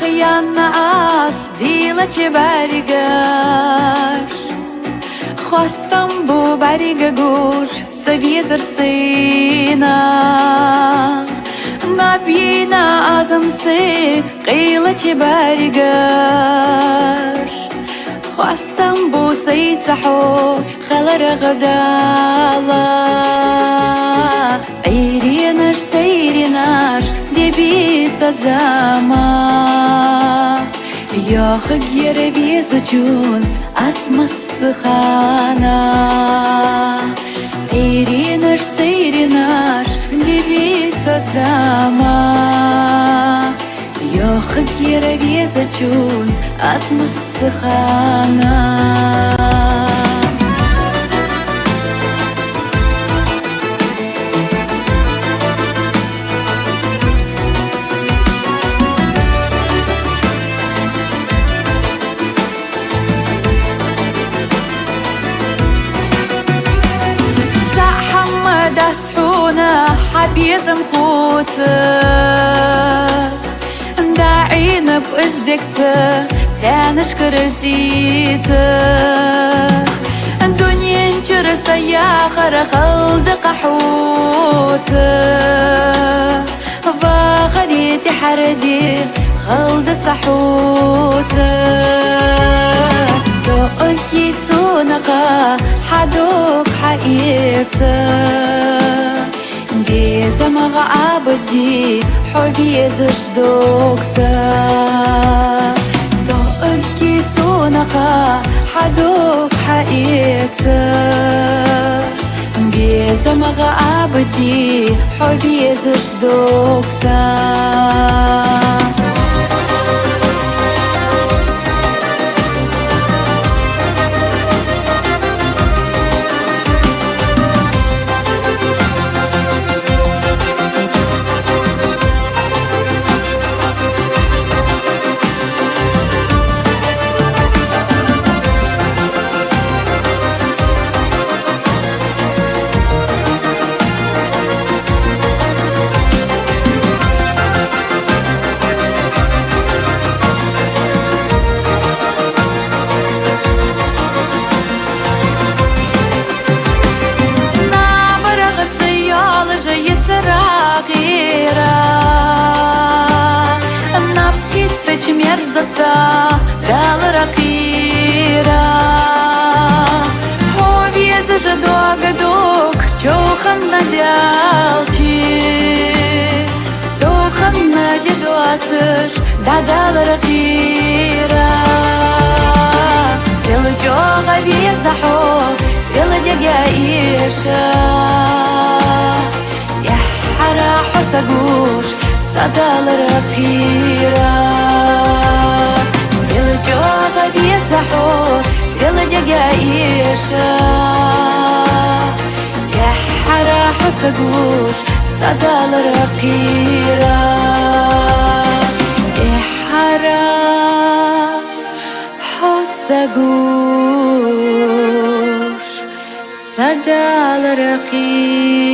خیانە ئاس دیڵە چێ باریگەش خواستم بۆ باریگە گۆش سەویە زەرسێنە نابینە ئازم سێ قەیڵە چێ باریگەش خواستم بۆ سەی چەحۆ خەڵەرە غەداڵە ئەیرێنەش سەیرێنەش دێبی سەزامە یاخە گێرە بێزە چونس ئەسمە سخانە ئەیرێنەش سەیرێنەش دێبی سەزامە یاخە گێرە بێزە چونس ئەسمە سخانە حبيزم خوته داعينا بإزدكته كان شكرتيته الدنيا انجر سياخر خلد قحوته فاخريتي حردي خلد صحوته دوكي سونقا حدوك حقيته بيزا مغا عبدي حبيزش دوكسا دوكي سونقا حدوك حقيتا بيزا مغا عبدي حبيزش دوكسا مرزسا دال رقيرا حوبي زجدوك دوك جوخن ندالشي دوخن ندواتش دال رقيرا سيل جوغا بيزحو سيل دقايشا يا حرا حسقوش صدال رقيرا سيل جوغا بيزحو سيل دقايشا يا حرا حسقوش صدال رقيرا يا حرا حسقوش صدال رقيرا